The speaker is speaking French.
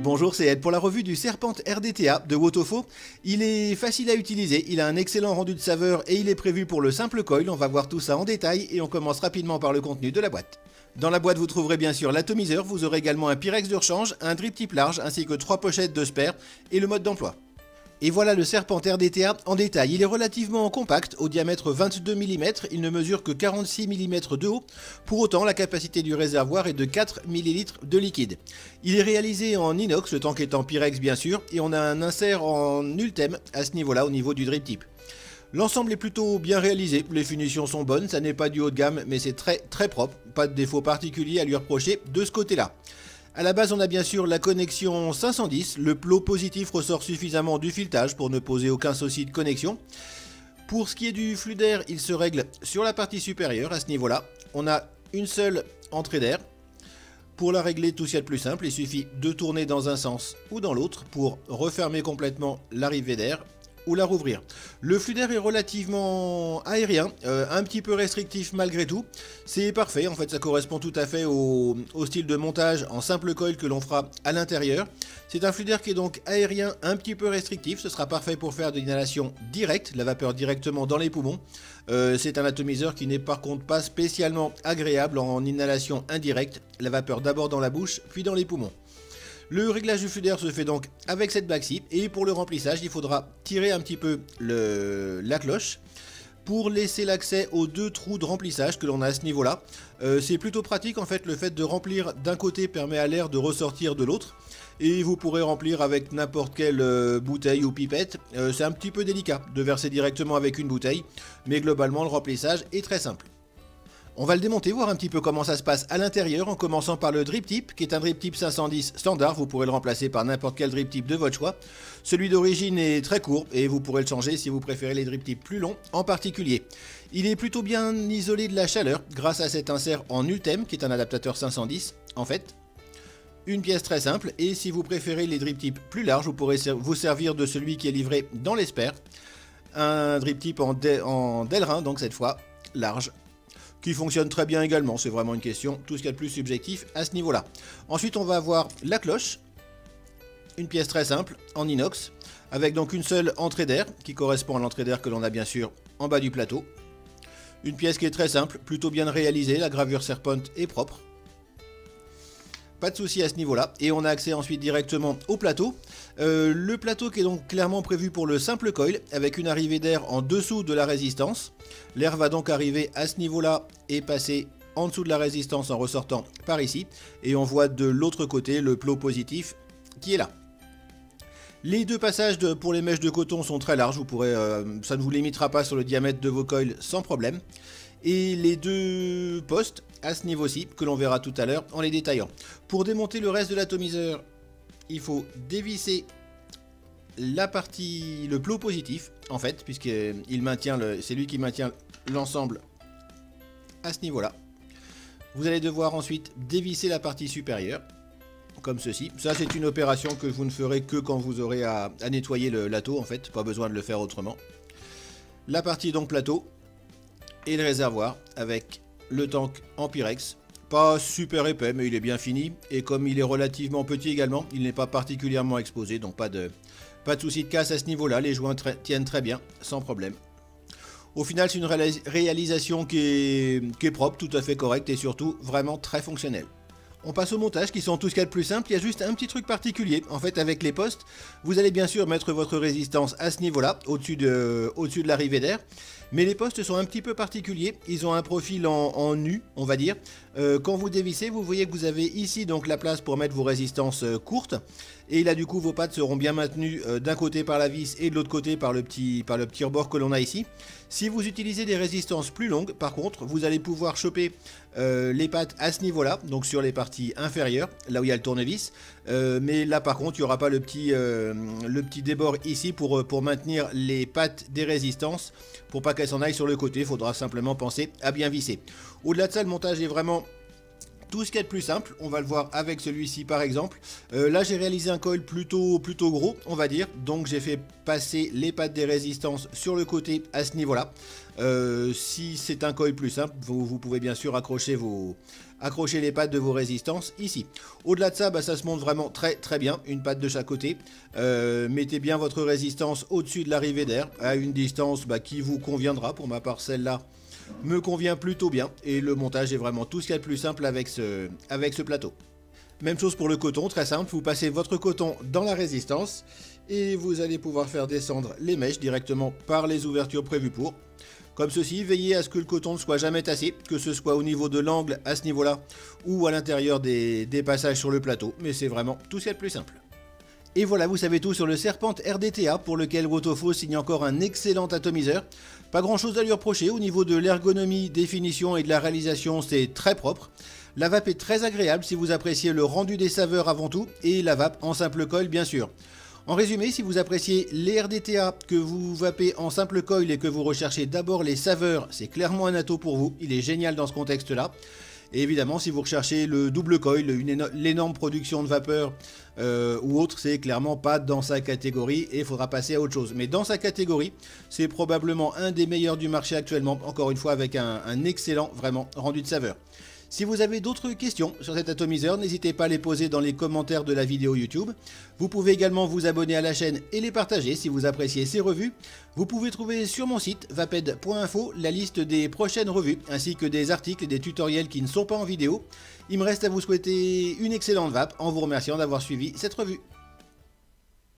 Bonjour, c'est Ed pour la revue du Serpent RDTA de Wotofo. Il est facile à utiliser, il a un excellent rendu de saveur et il est prévu pour le simple coil. On va voir tout ça en détail et on commence rapidement par le contenu de la boîte. Dans la boîte, vous trouverez bien sûr l'atomiseur, vous aurez également un Pyrex de rechange, un drip type large ainsi que 3 pochettes de spare et le mode d'emploi. Et voilà le Serpent RDTA en détail. Il est relativement compact, au diamètre 22 mm, il ne mesure que 46 mm de haut. Pour autant, la capacité du réservoir est de 4 ml de liquide. Il est réalisé en inox, le tank étant Pyrex bien sûr, et on a un insert en Ultem à ce niveau-là, au niveau du drip tip. L'ensemble est plutôt bien réalisé, les finitions sont bonnes, ça n'est pas du haut de gamme, mais c'est très propre, pas de défaut particulier à lui reprocher de ce côté-là. A la base, on a bien sûr la connexion 510, le plot positif ressort suffisamment du filetage pour ne poser aucun souci de connexion. Pour ce qui est du flux d'air, il se règle sur la partie supérieure à ce niveau-là. On a une seule entrée d'air. Pour la régler, tout ce qu'il y a de plus simple, il suffit de tourner dans un sens ou dans l'autre pour refermer complètement l'arrivée d'air ou la rouvrir. Le flux d'air est relativement aérien, un petit peu restrictif malgré tout. C'est parfait, en fait ça correspond tout à fait au style de montage en simple coil que l'on fera à l'intérieur. C'est un flux d'air qui est donc aérien, un petit peu restrictif, ce sera parfait pour faire de l'inhalation directe, la vapeur directement dans les poumons. C'est un atomiseur qui n'est par contre pas spécialement agréable en inhalation indirecte, la vapeur d'abord dans la bouche, puis dans les poumons. Le réglage du flux d'air se fait donc avec cette bague-ci et pour le remplissage il faudra tirer un petit peu la cloche pour laisser l'accès aux deux trous de remplissage que l'on a à ce niveau-là. C'est plutôt pratique en fait, le fait de remplir d'un côté permet à l'air de ressortir de l'autre et vous pourrez remplir avec n'importe quelle bouteille ou pipette. C'est un petit peu délicat de verser directement avec une bouteille mais globalement le remplissage est très simple. On va le démonter, voir un petit peu comment ça se passe à l'intérieur en commençant par le drip tip qui est un drip tip 510 standard, vous pourrez le remplacer par n'importe quel drip tip de votre choix. Celui d'origine est très court et vous pourrez le changer si vous préférez les drip tips plus longs en particulier. Il est plutôt bien isolé de la chaleur grâce à cet insert en Ultem qui est un adaptateur 510 en fait. Une pièce très simple et si vous préférez les drip tips plus larges, vous pourrez vous servir de celui qui est livré dans les spares. Un drip tip en Delrin donc cette fois large, qui fonctionne très bien également, c'est vraiment une question, tout ce qu'il y a de plus subjectif à ce niveau-là. Ensuite, on va avoir la cloche, une pièce très simple, en inox, avec donc une seule entrée d'air, qui correspond à l'entrée d'air que l'on a bien sûr en bas du plateau. Une pièce qui est très simple, plutôt bien réalisée, la gravure Serpent est propre. Pas de souci à ce niveau-là, et on a accès ensuite directement au plateau. Le plateau qui est donc clairement prévu pour le simple coil, avec une arrivée d'air en dessous de la résistance. L'air va donc arriver à ce niveau-là et passer en dessous de la résistance en ressortant par ici. Et on voit de l'autre côté le plot positif qui est là. Les deux passages pour les mèches de coton sont très larges, vous pourrez, ça ne vous limitera pas sur le diamètre de vos coils sans problème. Et les deux postes à ce niveau-ci, que l'on verra tout à l'heure en les détaillant. Pour démonter le reste de l'atomiseur, il faut dévisser la partie, le plot positif, en fait, puisqu'il maintient c'est lui qui maintient l'ensemble à ce niveau-là. Vous allez devoir ensuite dévisser la partie supérieure, comme ceci. Ça, c'est une opération que vous ne ferez que quand vous aurez à nettoyer l'ato, en fait, pas besoin de le faire autrement. La partie donc plateau et le réservoir avec le tank en Pyrex, pas super épais mais il est bien fini et comme il est relativement petit également, il n'est pas particulièrement exposé donc pas de souci de casse à ce niveau là, les joints tiennent très bien sans problème. Au final c'est une réalisation qui est propre, tout à fait correcte et surtout vraiment très fonctionnelle. On passe au montage qui sont tout ce qu'il y a de plus simple, il y a juste un petit truc particulier, en fait avec les postes, vous allez bien sûr mettre votre résistance à ce niveau-là, au-dessus de l'arrivée d'air, mais les postes sont un petit peu particuliers, ils ont un profil en U, on va dire. Quand vous dévissez, vous voyez que vous avez ici donc la place pour mettre vos résistances courtes, et là du coup vos pattes seront bien maintenues d'un côté par la vis et de l'autre côté par le petit rebord que l'on a ici. Si vous utilisez des résistances plus longues, par contre, vous allez pouvoir choper les pattes à ce niveau-là, donc sur les parties inférieures, là où il y a le tournevis. Mais là, par contre, il n'y aura pas le petit débord ici pour maintenir les pattes des résistances, pour pas qu'elles s'en aillent sur le côté. Il faudra simplement penser à bien visser. Au-delà de ça, le montage est vraiment tout ce qu'il y a de plus simple. On va le voir avec celui-ci par exemple. Là j'ai réalisé un coil plutôt gros on va dire, donc j'ai fait passer les pattes des résistances sur le côté à ce niveau là. Si c'est un coil plus simple, vous pouvez bien sûr accrocher les pattes de vos résistances ici. Au-delà de ça, ça se monte vraiment très bien, une patte de chaque côté. Mettez bien votre résistance au-dessus de l'arrivée d'air, à une distance qui vous conviendra. Pour ma part, celle-là me convient plutôt bien. Et le montage est vraiment tout ce qu'il y a de plus simple avec ce plateau. Même chose pour le coton, très simple, vous passez votre coton dans la résistance et vous allez pouvoir faire descendre les mèches directement par les ouvertures prévues pour. Comme ceci, veillez à ce que le coton ne soit jamais tassé, que ce soit au niveau de l'angle à ce niveau-là ou à l'intérieur des passages sur le plateau, mais c'est vraiment tout ce qu'il y a de plus simple. Et voilà, vous savez tout sur le Serpent RDTA pour lequel Wotofo signe encore un excellent atomiseur. Pas grand chose à lui reprocher, au niveau de l'ergonomie, définition et de la réalisation, c'est très propre. La vape est très agréable si vous appréciez le rendu des saveurs avant tout, et la vape en simple coil bien sûr. En résumé, si vous appréciez les RDTA, que vous vapez en simple coil et que vous recherchez d'abord les saveurs, c'est clairement un ato pour vous, il est génial dans ce contexte-là. Et évidemment, si vous recherchez le double coil, l'énorme production de vapeur ou autre, c'est clairement pas dans sa catégorie et il faudra passer à autre chose. Mais dans sa catégorie, c'est probablement un des meilleurs du marché actuellement, encore une fois avec un excellent vraiment rendu de saveur. Si vous avez d'autres questions sur cet atomiseur, n'hésitez pas à les poser dans les commentaires de la vidéo YouTube. Vous pouvez également vous abonner à la chaîne et les partager si vous appréciez ces revues. Vous pouvez trouver sur mon site vaped.info la liste des prochaines revues, ainsi que des articles et des tutoriels qui ne sont pas en vidéo. Il me reste à vous souhaiter une excellente vape en vous remerciant d'avoir suivi cette revue.